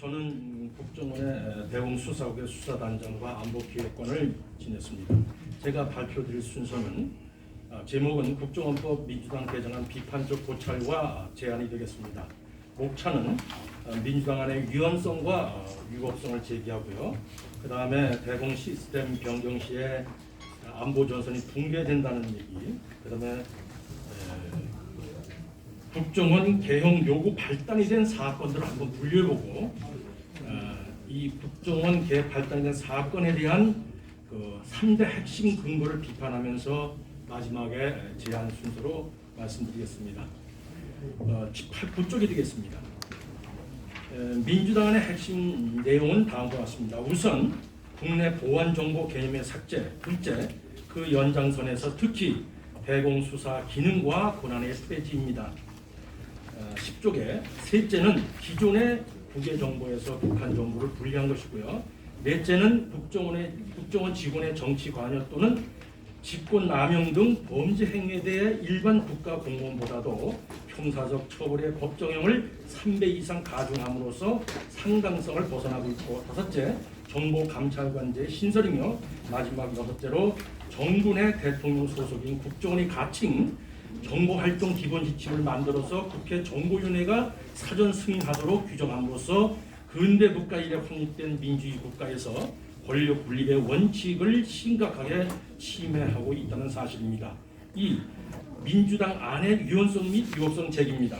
저는 국정원의 대공수사국의 수사단장과 안보기획관을 지냈습니다. 제가 발표드릴 순서는 제목은 국정원법 민주당 개정안 비판적 고찰과 제안이 되겠습니다. 목차는 민주당 안의 위헌성과 위법성을 제기하고요. 그 다음에 대공 시스템 변경 시에 안보 전선이 붕괴된다는 얘기, 그 다음에 국정원 개혁 요구 발단이 된 사건들을 한번 분류해보고 이 국정원 개혁 발단이 된 사건에 대한 그 3대 핵심 근거를 비판하면서 마지막에 제안 순서로 말씀드리겠습니다. 9쪽이 되겠습니다. 민주당의 핵심 내용은 다음과 같습니다. 우선 국내 보안정보 개념의 삭제, 둘째 그 연장선에서 특히 대공수사 기능과 권한의 폐지입니다. 10쪽에 셋째는 기존의 국외정보에서 북한 정보를 분리한 것이고요. 넷째는 국정원 직원의 정치 관여 또는 직권 남용 등 범죄 행위에 대해 일반 국가 공무원보다도 형사적 처벌의 법정형을 3배 이상 가중함으로써 상당성을 벗어나고 있고, 다섯째 정보감찰관제의 신설이며 마지막 여섯째로 정부 내 대통령 소속인 국정원이 가칭 정보활동 기본 지침을 만들어서 국회 정보위원회가 사전 승인하도록 규정함으로써 근대 국가 이래 확립된 민주주의 국가에서 권력 분립의 원칙을 심각하게 침해하고 있다는 사실입니다. 이 민주당 안의 위헌성 및 위법성 제기입니다.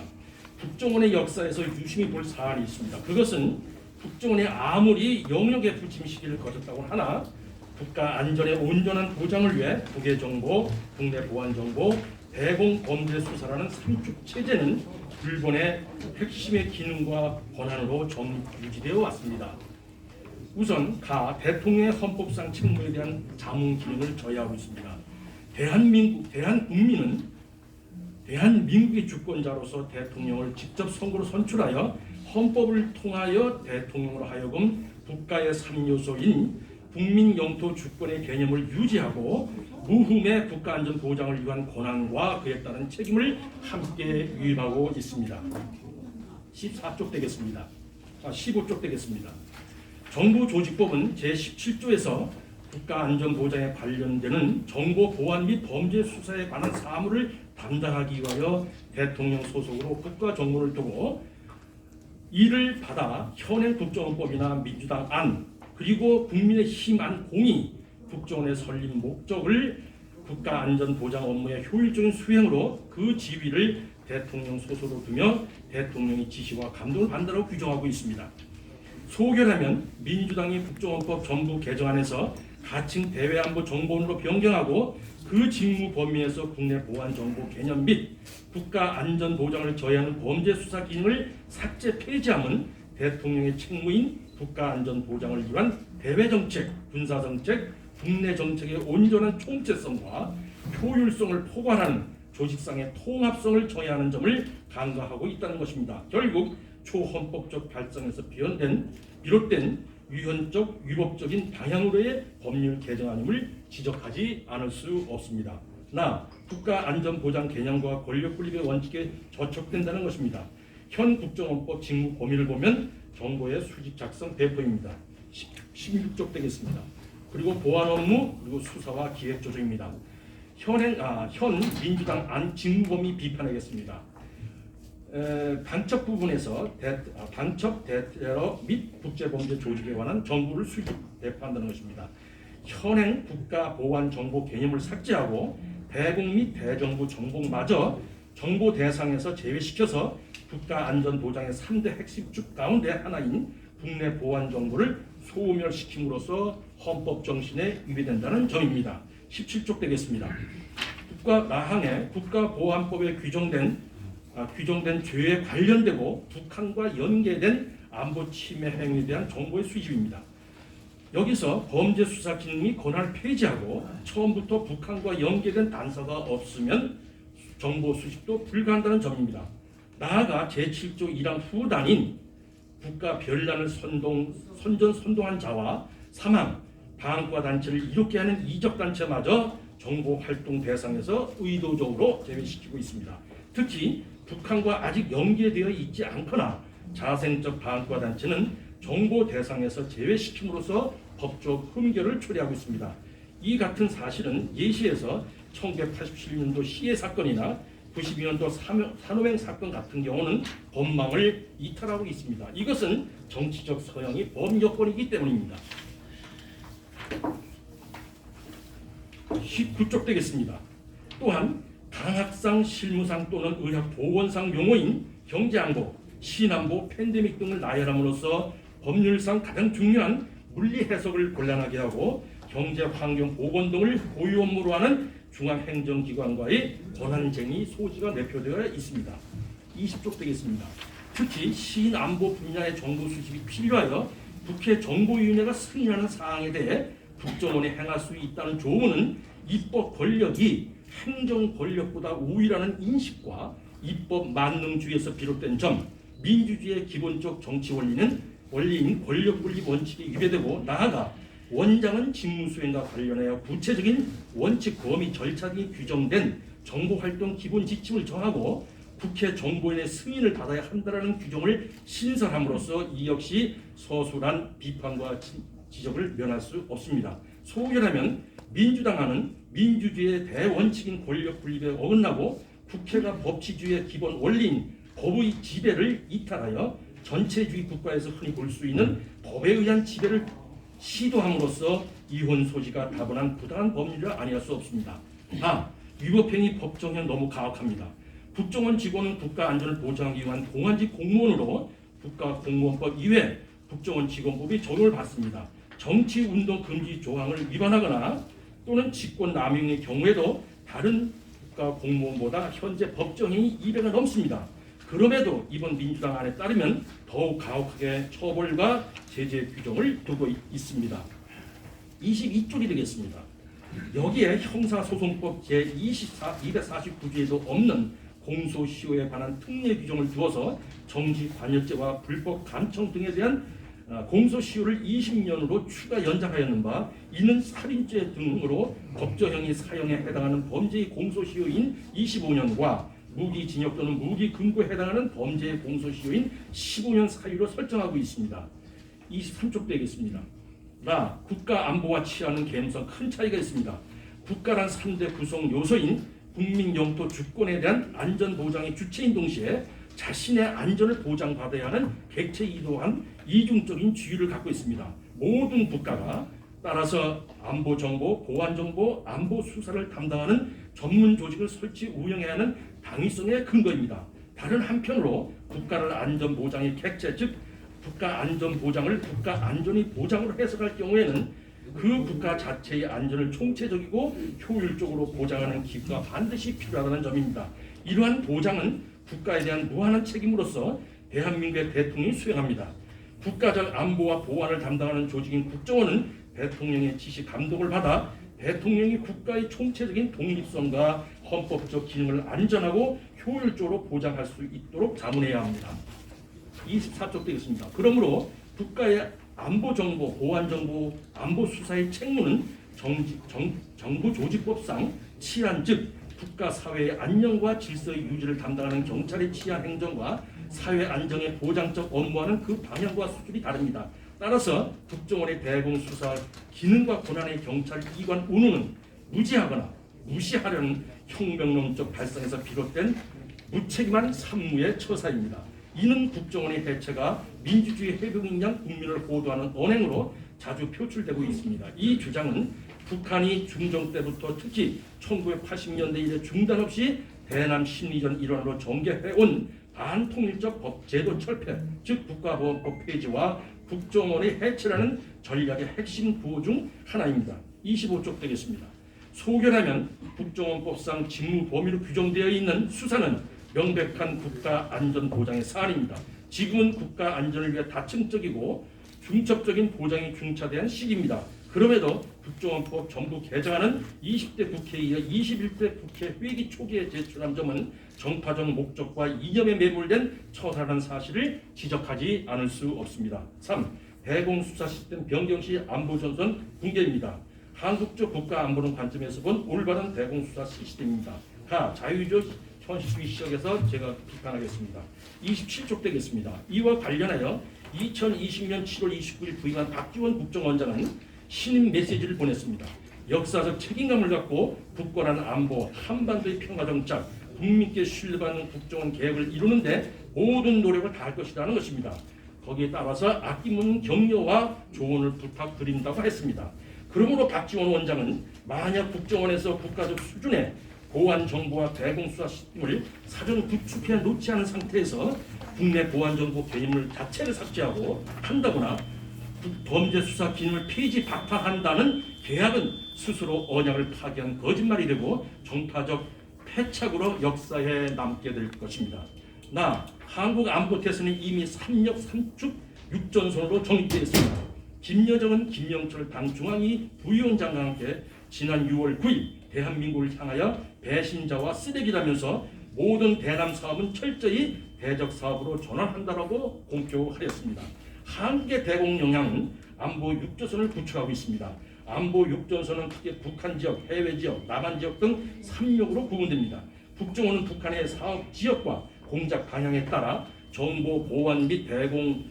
국정원의 역사에서 유심히 볼 사안이 있습니다. 그것은 국정원이 아무리 영역의 부침 시기를 거쳤다고 하나 국가 안전의 온전한 보장을 위해 국외정보, 국내 보안정보, 대공범죄 수사라는 삼축 체제는 일본의 핵심의 기능과 권한으로 유지되어 왔습니다. 우선 대통령의 헌법상 책무에 대한 자문 기능을 저해하고 있습니다. 대한민국의 주권자로서 대통령을 직접 선거로 선출하여 헌법을 통하여 대통령으로 하여금 국가의 3요소인 국민 영토 주권의 개념을 유지하고 무흠의 국가 안전 보장을 위한 권한과 그에 따른 책임을 함께 위임하고 있습니다. 14쪽 되겠습니다. 15쪽 되겠습니다. 정보조직법은 제17조에서 국가 안전 보장에 관련되는 정보 보안 및 범죄 수사에 관한 사무를 담당하기 위하여 대통령 소속으로 국가 정보를 두고 이를 받아 현행 국정원법이나 민주당 안 그리고 국민의힘 안 공이 국정원의 설립 목적을 국가 안전 보장 업무의 효율적인 수행으로 그 지위를 대통령 소속으로 두며 대통령의 지시와 감독을 받는다고 규정하고 있습니다. 소결하면 민주당이 국정원법 전부 개정안에서 가칭 대외안보 정보원으로 변경하고 그 직무 범위에서 국내 보안 정보 개념 및 국가 안전 보장을 저해하는 범죄 수사 기능을 삭제 폐지함은 대통령의 책무인 국가 안전 보장을 위한 대외 정책, 군사 정책, 국내 정책의 온전한 총체성과 효율성을 포괄하는 조직상의 통합성을 저해하는 점을 간과하고 있다는 것입니다. 결국 초헌법적 발상에서 비롯된 위헌적, 위법적인 방향으로의 법률 개정안임을 지적하지 않을 수 없습니다. 국가안전보장 개념과 권력분립의 원칙에 저촉된다는 것입니다. 현 국정원법 직무 범위를 보면 정보의 수집, 작성, 배포입니다. 16쪽 되겠습니다. 그리고 보안 업무, 그리고 수사와 기획 조정입니다. 현 민주당 안 직무 범위 비판하겠습니다. 간첩 부분에서 간첩 대테러 및 국제범죄 조직에 관한 정보를 수집, 배포한다는 것입니다. 현행 국가보안정보 개념을 삭제하고 대공 및 대정부 정보마저 정보 대상에서 제외시켜서 국가안전보장의 3대 핵심축 가운데 하나인 국내 보안정보를 소멸시킴으로써 헌법 정신에 위배된다는 점입니다. 17쪽 되겠습니다. 나항의 국가보안법에 규정된 죄에 관련되고 북한과 연계된 안보 침해 행위에 대한 정보의 수집입니다. 여기서 범죄 수사 기능이 권한을 폐지하고 처음부터 북한과 연계된 단서가 없으면 정보 수집도 불가한다는 점입니다. 나아가 제7조 1항 후단인 국가 변란을 선동한 자와 사망, 방과 단체를 이롭게 하는 이적 단체마저 정보 활동 대상에서 의도적으로 제외시키고 있습니다. 특히 북한과 아직 연계되어 있지 않거나 자생적 반과 단체는 정보 대상에서 제외시킴으로써 법적 흠결을 초래하고 있습니다. 이 같은 사실은 예시에서 1987년도 시해 사건이나 92년도 산호맹 사건 같은 경우는 법망을 이탈하고 있습니다. 이것은 정치적 서양이 범여건이기 때문입니다. 19쪽 되겠습니다. 또한 강학상, 실무상 또는 의학 보건상 용어인 경제안보, 신안보, 팬데믹 등을 나열함으로써 법률상 가장 중요한 물리 해석을 곤란하게 하고 경제, 환경, 보건 등을 고유 업무로 하는 중앙행정기관과의 권한쟁의 소지가 내포되어 있습니다. 20쪽 되겠습니다. 특히 신안보 분야의 정보 수집이 필요하여 국회 정보위원회가 승인하는 사항에 대해 국정원이 행할 수 있다는 조문은 입법 권력이 행정 권력보다 우위라는 인식과 입법 만능주의에서 비롯된 점, 민주주의의 기본적 정치 원리인 권력분리 원칙이 위배되고 나아가 원장은 직무수행과 관련하여 구체적인 원칙, 범위, 절차 등이 규정된 정보활동 기본 지침을 정하고 국회 정보위원회 승인을 받아야 한다는 규정을 신설함으로써 이 역시 서술한 비판과 지적을 면할 수 없습니다. 소결하면 민주당은 민주주의의 대원칙인 권력 분립에 어긋나고 국회가 법치주의의 기본 원리인 법의 지배를 이탈하여 전체주의 국가에서 흔히 볼 수 있는 법에 의한 지배를 시도함으로써 이혼 소지가 다분한 부당한 법률을 아니할 수 없습니다. 위법행위 법정형 너무 가혹합니다. 국정원 직원은 국가 안전을 보장하기 위한 공안직 공무원으로 국가공무원법 이외 국정원 직원법이 적용을 받습니다. 정치운동 금지 조항을 위반하거나 또는 직권 남용의 경우에도 다른 국가 공무원보다 현재 법정형이 200가 넘습니다. 그럼에도 이번 민주당 안에 따르면 더욱 가혹하게 처벌과 제재 규정을 두고 있습니다. 22쪽이 되겠습니다. 여기에 형사소송법 제249조에도 없는 공소시효에 관한 특례 규정을 두어서 정치관여죄와 불법 감청 등에 대한 공소시효를 20년으로 추가 연장하였는 바 이는 살인죄 등으로 법정형이 사형에 해당하는 범죄의 공소시효인 25년과 무기징역 또는 무기금고에 해당하는 범죄의 공소시효인 15년 사유로 설정하고 있습니다. 23쪽 되겠습니다. 국가안보와 치안은 개념상 큰 차이가 있습니다. 국가란 3대 구성 요소인 국민 영토 주권에 대한 안전보장의 주체인 동시에 자신의 안전을 보장받아야 하는 객체이도한 이중적인 주의를 갖고 있습니다. 모든 국가가 따라서 안보정보, 보안정보, 안보수사를 담당하는 전문 조직을 설치 운영해야 하는 당위성의 근거입니다. 다른 한편으로 국가를 안전보장의 객체, 즉 국가안전보장을 국가안전의 보장으로 해석할 경우에는 그 국가 자체의 안전을 총체적이고 효율적으로 보장하는 기구가 반드시 필요하다는 점입니다. 이러한 보장은 국가에 대한 무한한 책임으로서 대한민국의 대통령이 수행합니다. 국가적 안보와 보안을 담당하는 조직인 국정원은 대통령의 지시 감독을 받아 대통령이 국가의 총체적인 독립성과 헌법적 기능을 안전하고 효율적으로 보장할 수 있도록 자문해야 합니다. 24쪽 되겠습니다. 그러므로 국가의 안보정보, 보안정보, 안보수사의 책무는 정부조직법상 치안 즉 국가 사회의 안녕과 질서의 유지를 담당하는 경찰의 치안 행정과 사회 안정의 보장적 업무와는 그 방향과 수준이 다릅니다. 따라서 국정원의 대공수사 기능과 권한의 경찰 기관 운운은 무지하거나 무시하려는 혁명론적 발상에서 비롯된 무책임한 산무의 처사입니다. 이는 국정원의 해체가 민주주의 회복인 양 국민을 호도하는 언행으로 자주 표출되고 있습니다. 이 주장은 북한이 중정 때부터 특히 1980년대 이래 중단 없이 대남 심리전 일환으로 전개해온 반통일적 법제도 철폐, 즉 국가보안법 폐지와 국정원의 해체라는 전략의 핵심 구호 중 하나입니다. 25쪽 되겠습니다. 소결하면 국정원법상 직무 범위로 규정되어 있는 수사는 명백한 국가 안전 보장의 사안입니다. 지금은 국가 안전을 위해 다층적이고 중첩적인 보장이 중차대한 시기입니다. 그럼에도 국정원법 전부 개정안은 20대 국회에 이어 21대 국회 회기 초기에 제출한 점은 정파적 목적과 이념에 매몰된 처사라는 사실을 지적하지 않을 수 없습니다. 3. 대공수사 시스템 변경 시 안보전선 붕괴입니다. 한국적 국가안보론 관점에서 본 올바른 대공수사 시스템입니다. 자유적 현실 시역에서 제가 비판하겠습니다. 27쪽 되겠습니다. 이와 관련하여 2020년 7월 29일 부임한 박지원 국정원장은 신임 메시지를 보냈습니다. 역사적 책임감을 갖고 굳건한 안보, 한반도의 평화 정착, 국민께 신뢰받는 국정원 계획을 이루는데 모든 노력을 다할 것이라는 것입니다. 거기에 따라서 아낌없는 격려와 조언을 부탁드린다고 했습니다. 그러므로 박지원 원장은 만약 국정원에서 국가적 수준의 보안 정보와 대공수사 시스템을 사전 구축해 놓지 않은 상태에서 국내 보안 정보 개념을 자체를 삭제하고 한다거나 범죄 수사 기능을 폐지 박탈한다는 계약은 스스로 언약을 파기한 거짓말이 되고 정파적 패착으로 역사에 남게 될 것입니다. 한국 안보 태세는 이미 3역 3축 6전선으로 정립되어 있습니다. 김여정은 김영철 당 중앙위 부위원장과 함께 지난 6월 9일 대한민국을 향하여 배신자와 쓰레기라면서 모든 대남 사업은 철저히 대적 사업으로 전환한다라고 공표하였습니다. 한국의 대공 역량은 안보 6조선을 구축하고 있습니다. 안보 6전선은 크게 북한 지역, 해외 지역, 남한 지역 등 3역으로 구분됩니다. 국정원은 북한의 사업 지역과 공작 방향에 따라 정보 보안 및 대공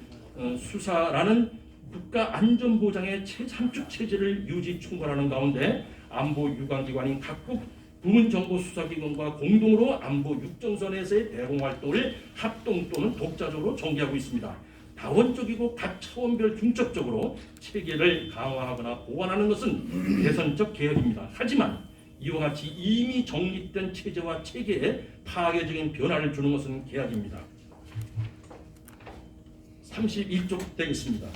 수사라는 국가 안전 보장의 제3축 체제를 유지 충분하는 가운데 안보 유관기관인 각국 부문 정보 수사기관과 공동으로 안보 6전선에서의 대공 활동을 합동 또는 독자적으로 전개하고 있습니다. 다원적이고 각 차원별 중첩적으로 체계를 강화하거나 보완하는 것은 개선적 개혁입니다. 하지만 이와 같이 이미 정립된 체제와 체계에 파괴적인 변화를 주는 것은 계약입니다. 31쪽 되겠습니다.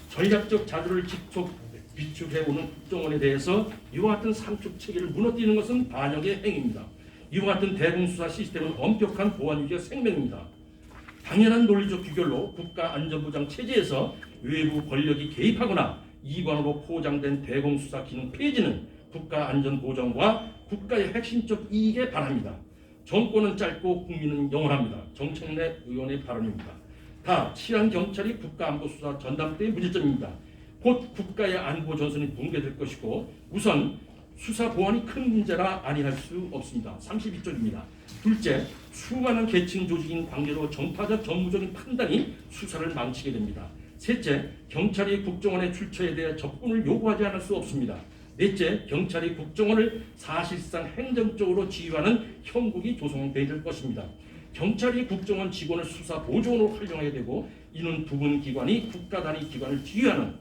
전략적 자료를 직접 비축해오는 국정원에 대해서 이와 같은 삼축 체계를 무너뜨리는 것은 반역의 행위입니다. 이와 같은 대공수사 시스템은 엄격한 보안 유지의 생명입니다. 당연한 논리적 규결로 국가안전보장 체제에서 외부 권력이 개입하거나 이관으로 포장된 대공수사 기능 폐지는 국가안전보장과 국가의 핵심적 이익에 반합니다. 정권은 짧고 국민은 영원합니다. 정청래 의원의 발언입니다. 다 치안경찰이 국가안보수사 전담대의 문제점입니다. 곧 국가의 안보 전선이 붕괴될 것이고 우선 수사 보안이 큰 문제라 아니할 수 없습니다. 32쪽입니다. 둘째, 수많은 계층 조직인 관계로 정파적 전무적인 판단이 수사를 망치게 됩니다. 셋째, 경찰이 국정원의 출처에 대해 접근을 요구하지 않을 수 없습니다. 넷째, 경찰이 국정원을 사실상 행정적으로 지휘하는 형국이 조성될 것입니다. 경찰이 국정원 직원을 수사 보조원으로 활용하게 되고 이는 부분 기관이 국가 단위 기관을 지휘하는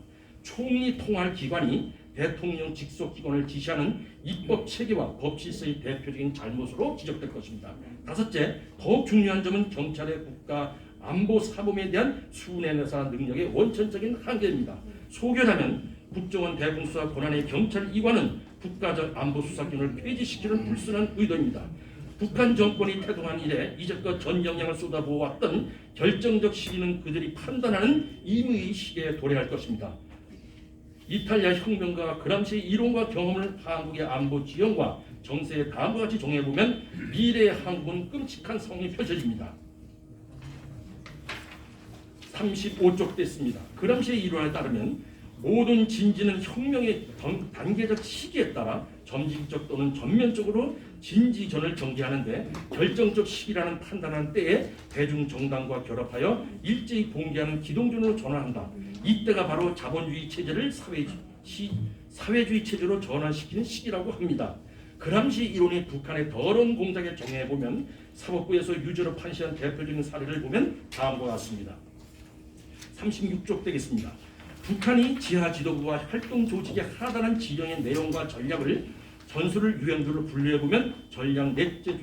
총리 통할 기관이 대통령 직속 기관을 지시하는 입법 체계와 법 질서의 대표적인 잘못으로 지적될 것입니다. 다섯째, 더욱 중요한 점은 경찰의 국가 안보 사범에 대한 수뇌내사 능력의 원천적인 한계입니다. 소결하면 국정원 대공수사 권한의 경찰 이관은 국가적 안보 수사 기능을 폐지시키는 불순한 의도입니다. 북한 정권이 태동한 이래 이제껏 전 역량을 쏟아부어왔던 결정적 시기는 그들이 판단하는 임의의 시기에 도래할 것입니다. 이탈리아 혁명가 그람시의 이론과 경험을 한국의 안보 지형과 정세에 다음과 같이 정해보면 미래의 한국은 끔찍한 상황이 펼쳐집니다. 35쪽 됐습니다. 그람시의 이론에 따르면 모든 진지는 혁명의 단계적 시기에 따라 점진적 또는 전면적으로 진지전을 전개하는데 결정적 시기라는 판단하는 때에 대중정당과 결합하여 일제히 봉기하는 기동전으로 전환한다. 이때가 바로 자본주의 체제를 사회주의 체제로 전환시키는 시기라고 합니다. 그람시 이론이 북한의 더러운 공작에 정해보면 사법부에서 유죄로 판시한 대표적인 사례를 보면 다음과 같습니다. 36쪽 되겠습니다. 북한이 지하 지도부와 활동 조직의 하단한 지령의 내용과 전략을 전술을 유형별로 분류해보면 전략 4가지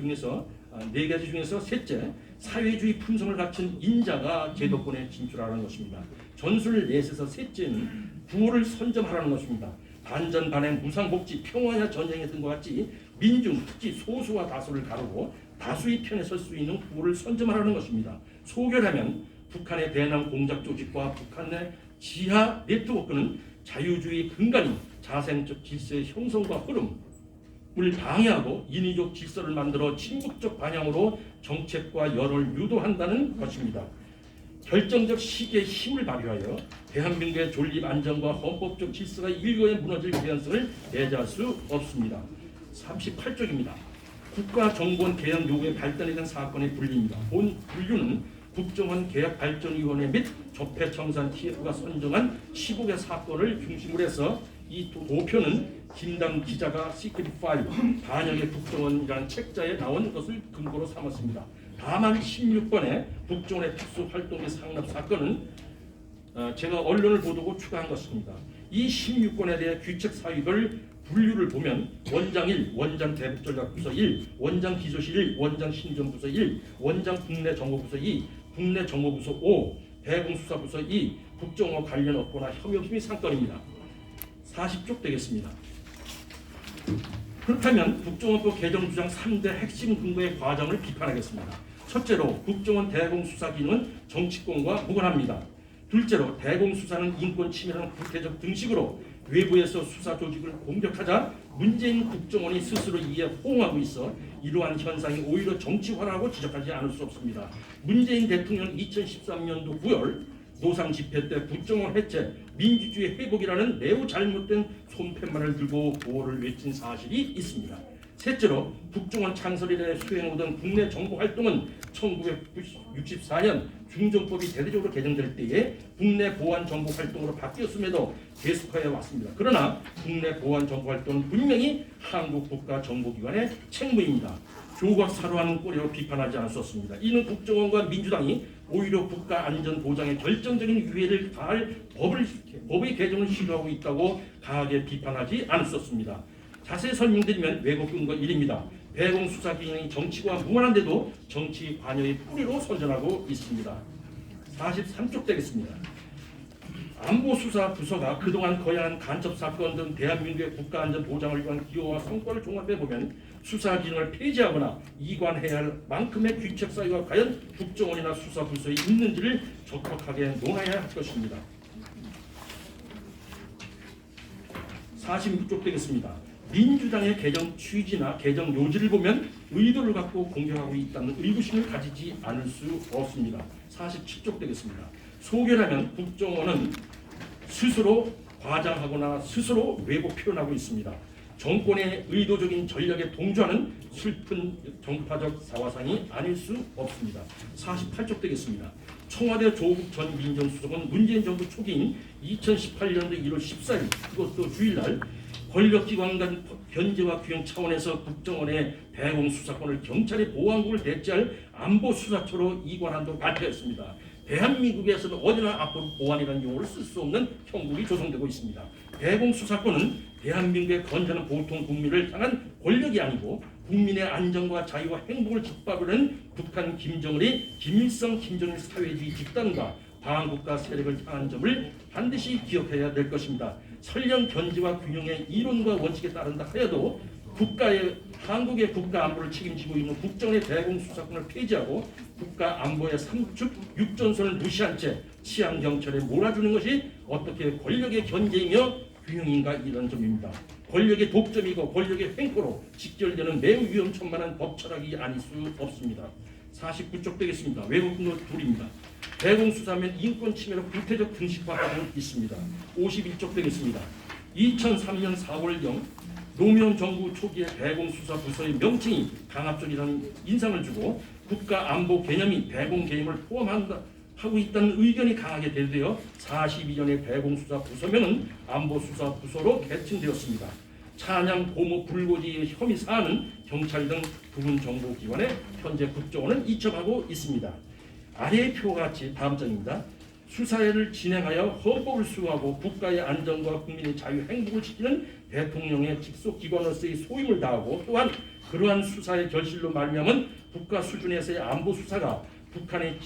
중에서 셋째, 사회주의 품성을 갖춘 인자가 제도권에 진출하는 것입니다. 전술 넷에서 셋째는 구호를 선점하라는 것입니다. 반전반행, 무상복지, 평화냐 전쟁에 등과 같이 민중, 특히 소수와 다수를 가르고 다수의 편에 설 수 있는 구호를 선점하라는 것입니다. 소결하면 북한의 대남 공작 조직과 북한 내 지하 네트워크는 자유주의 근간인 자생적 질서의 형성과 흐름을 방해하고 인위적 질서를 만들어 침묵적 방향으로 정책과 여론을 유도한다는 것입니다. 결정적 시기에 힘을 발휘하여 대한민국의 존립 안정과 헌법적 질서가 일거에 무너질 개연성을 배제할 수 없습니다. 38쪽입니다. 국가정보원 개혁 요구에 발단이 된 사건의 분류입니다. 본 분류는 국정원 개혁발전위원회 및 적폐청산 TF가 선정한 15개 사건을 중심으로 해서 이 도표는 김담 기자가 시크릿 파일 반역의 국정원이라는 책자에 나온 것을 근거로 삼았습니다. 다만 16번의 국정원의 특수활동 및 상납 사건은 제가 언론을 보도고 추가한 것입니다. 이 16건에 대해 규칙 사유별 분류를 보면 원장 1, 원장 대북전략부서 1, 원장 기조실 1, 원장 신전부서 1, 원장 국내정보부서 2, 국내정보부서 5, 대공수사부서 2, 국정원 관련 업무나 혐의 없음이 상건입니다. 40쪽 되겠습니다. 그렇다면 국정원법 개정 주장 3대 핵심 근거의 과정을 비판하겠습니다. 첫째로 국정원 대공수사 기능은 정치권과 무관합니다. 둘째로 대공수사는 인권 침해라는 구태적 등식으로 외부에서 수사 조직을 공격하자 문재인 국정원이 스스로 이에 호응하고 있어 이러한 현상이 오히려 정치화라고 지적하지 않을 수 없습니다. 문재인 대통령 2013년도 9월 노상 집회 때 국정원 해체, 민주주의 회복이라는 매우 잘못된 손팻말을 들고 구호를 외친 사실이 있습니다. 셋째로 국정원 창설 이래 수행하던 국내 정보 활동은 1964년 중정법이 대대적으로 개정될 때에 국내 보안 정보 활동으로 바뀌었음에도 계속해 왔습니다. 그러나 국내 보안 정보 활동은 분명히 한국 국가정보기관의 책무입니다. 조각 사료하는 꼴로 비판하지 않았었습니다. 이는 국정원과 민주당이 오히려 국가 안전 보장에 결정적인 위해를 가할 법의 개정을 시도하고 있다고 강하게 비판하지 않았었습니다. 자세히 설명드리면 왜곡 근거 1입니다. 대공수사 기능이 정치와 무관한데도 정치 관여의 뿌리로 선전하고 있습니다. 43쪽 되겠습니다. 안보수사부서가 그동안 거행한 간첩사건 등 대한민국의 국가안전 보장을 위한 기여와 성과를 종합해보면 수사 기능을 폐지하거나 이관해야 할 만큼의 규칙 사유가 과연 국정원이나 수사부서에 있는지를 적극하게 논해야 할 것입니다. 46쪽 되겠습니다. 민주당의 개정 취지나 개정 요지를 보면 의도를 갖고 공격하고 있다는 의구심을 가지지 않을 수 없습니다. 47쪽 되겠습니다. 소결하면 국정원은 스스로 과장하거나 스스로 왜곡 표현하고 있습니다. 정권의 의도적인 전략에 동조하는 슬픈 정파적 사화상이 아닐 수 없습니다. 48쪽 되겠습니다. 청와대 조국 전 민정수석은 문재인 정부 초기인 2018년도 1월 14일 그것도 주일날 권력기관 간 견제와 규형 차원에서 국정원의 대공수사권을 경찰의 보안국을 대체할 안보수사처로 이관한다고 발표했습니다. 대한민국에서는 어디나 앞으로 보안이라는 용어를 쓸 수 없는 형국이 조성되고 있습니다. 대공수사권은 대한민국의 건전한 보통 국민을 향한 권력이 아니고 국민의 안전과 자유와 행복을 짓밟으려는 북한 김정은의 김일성 김정일 사회주의 집단과 방한국가 세력을 향한 점을 반드시 기억해야 될 것입니다. 설령 견제와 균형의 이론과 원칙에 따른다 하여도 한국의 국가 안보를 책임지고 있는 국정원의 대공수사권을 폐지하고 국가 안보의 3축 6전선을 무시한 채 치안 경찰에 몰아주는 것이 어떻게 권력의 견제이며 균형인가 이런 점입니다. 권력의 독점이고 권력의 횡포로 직결되는 매우 위험천만한 법 철학이 아닐 수 없습니다. 49쪽 되겠습니다. 외국 근거 2입니다. 대공수사면 인권 침해로 구태적 등식화하고 있습니다. 51쪽 되겠습니다. 2003년 4월경 노무현 정부 초기에 대공수사부서의 명칭이 강압적이라는 인상을 주고 국가안보 개념이 대공 개념을 포함하고 있다는 의견이 강하게 대두되어 42년의 대공수사부서명은 안보수사부서로 개칭되었습니다. 찬양, 고모, 불고지의 혐의 사안은 경찰 등 부분 정보기관에 현재 국정원은 이첩하고 있습니다. 아래의 표와 같이 다음 장입니다. 수사를 진행하여 헌법을 수호하고 국가의 안전과 국민의 자유 행복을 지키는 대통령의 직속 기관으로서의 소임을 다하고 또한 그러한 수사의 결실로 말미암은 국가 수준에서의 안보 수사가 북한의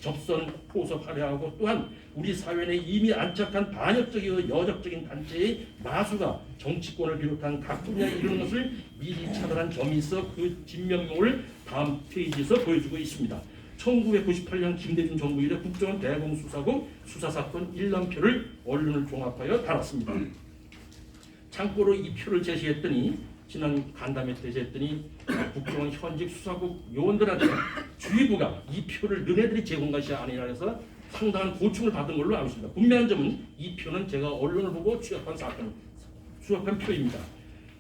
접선 포섭하려 또한 우리 사회 내 이미 안착한 반역적이고 여적적인 단체의 마수가 정치권을 비롯한 각 분야에 이르는 것을 미리 차단한 점이 있어 그 진면목을 다음 페이지에서 보여주고 있습니다. 1998년 김대중 정부 이래 국정원 대공수사국 수사사건 1람표를 언론을 종합하여 달았습니다. 참고로 이 표를 제시했더니 지난 간담회 때 제시했더니 국정원 현직 수사국 요원들한테 주의부가 이 표를 너네들이 제공한 것이 아니라 해서 상당한 고충을 받은 걸로 알고 있습니다. 분명한 점은 이 표는 제가 언론을 보고 취합한 표입니다.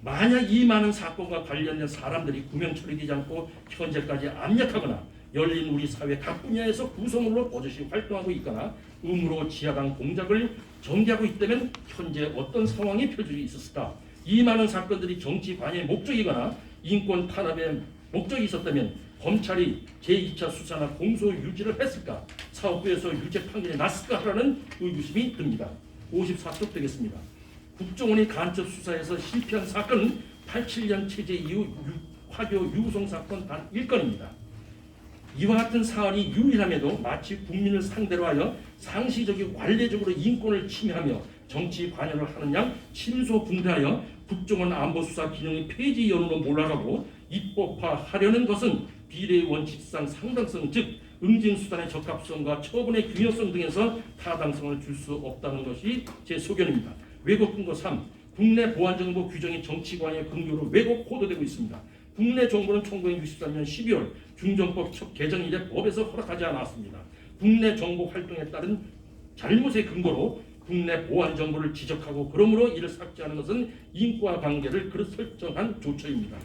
만약 이 많은 사건과 관련된 사람들이 구명 처리되지 않고 현재까지 압력하거나 열린 우리 사회 각 분야에서 구성원으로 버젓이 활동하고 있거나 음으로 지하당 공작을 전개하고 있다면 현재 어떤 상황이 펼쳐지고 있었을까? 이 많은 사건들이 정치 관여의 목적이거나 인권 탄압의 목적이 있었다면 검찰이 제2차 수사나 공소 유지를 했을까? 사법부에서 유죄 판결이 났을까? 하라는 의구심이 듭니다. 54쪽 되겠습니다. 국정원이 간첩 수사에서 실패한 사건은 87년 체제 이후 화교 유송 사건 단 1건입니다. 이와 같은 사안이 유일함에도 마치 국민을 상대로 하여 상시적이고 관례적으로 인권을 침해하며 정치 관여를 하는 양 침소분대하여 국정원 안보수사 기능의 폐지 여론으로 몰아가고 입법화하려는 것은 비례의 원칙상 상당성, 즉 응징수단의 적합성과 처분의 균형성 등에서 타당성을 줄 수 없다는 것이 제 소견입니다. 왜곡 근거 3. 국내 보안정보 규정이 정치관의 근거로 왜곡 보도되고 있습니다. 국내 정보는 1963년 12월 중정법 첫 개정 이래 법에서 허락하지 않았습니다. 국내 정보 활동에 따른 잘못의 근거로 국내 보안 정보를 지적하고 그러므로 이를 삭제하는 것은 인과 관계를 그릇 설정한 조처입니다.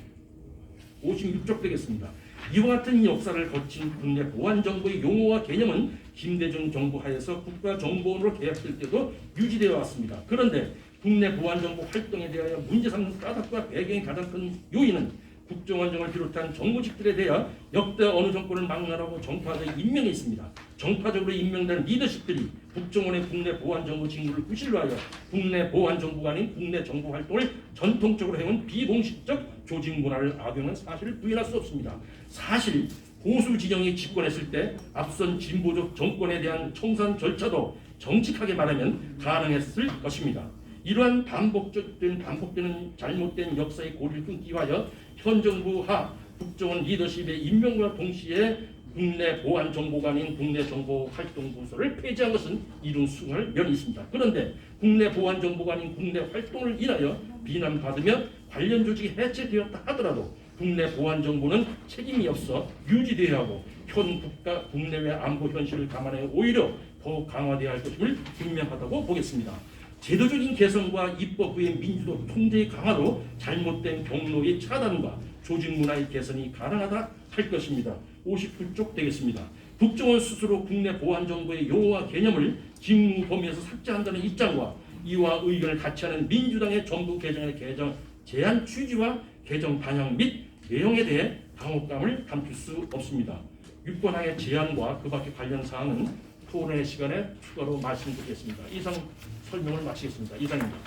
56쪽 되겠습니다. 이와 같은 역사를 거친 국내 보안 정보의 용어와 개념은 김대중 정부 하에서 국가정보원으로 계약될 때도 유지되어 왔습니다. 그런데 국내 보안 정보 활동에 대하여 문제 삼는 까닭과 배경의 가장 큰 요인은 국정원장을 비롯한 정부직들에 대하여 역대 어느 정권을 막론하고 정파적 임명이 있습니다. 정파적으로 임명된 리더십들이 국정원의 국내 보안정보 직무를 구실로하여 국내 보안정보가 아닌 국내 정보 활동을 전통적으로 해온 비공식적 조직 문화를 악용한 사실을 부인할 수 없습니다. 사실 보수 진영이 집권했을 때 앞선 진보적 정권에 대한 청산 절차도 정직하게 말하면 가능했을 것입니다. 이러한 반복되는 잘못된 역사의 고리를 끊기 위하여 현 정부 하 국정원 리더십의 임명과 동시에 국내 보안 정보가 아닌 국내 정보 활동 부서를 폐지한 것은 이룬 수긍할 면이 있습니다. 그런데 국내 보안 정보가 아닌 국내 활동을 인하여 비난받으며 관련 조직이 해체되었다 하더라도 국내 보안 정보는 책임이 없어 유지되어야 하고 현 국가 국내외 안보 현실을 감안해 오히려 더 강화되어야 할 것임을 분명하다고 보겠습니다. 제도적인 개선과 입법 후의 민주도 통제의 강화로 잘못된 경로의 차단과 조직 문화의 개선이 가능하다 할 것입니다. 59쪽 되겠습니다. 국정원 스스로 국내 보안 정보의 용어와 개념을 직무 범위에서 삭제한다는 입장과 이와 의견을 같이 하는 민주당의 정부 개정의 개정 제안 취지와 개정 방향 및 내용에 대해 당혹감을 감출 수 없습니다. 6번항의 제안과 그 밖의 관련 사항은 토론회 시간에 추가로 말씀드리겠습니다. 이상 설명을 마치겠습니다. 이상입니다.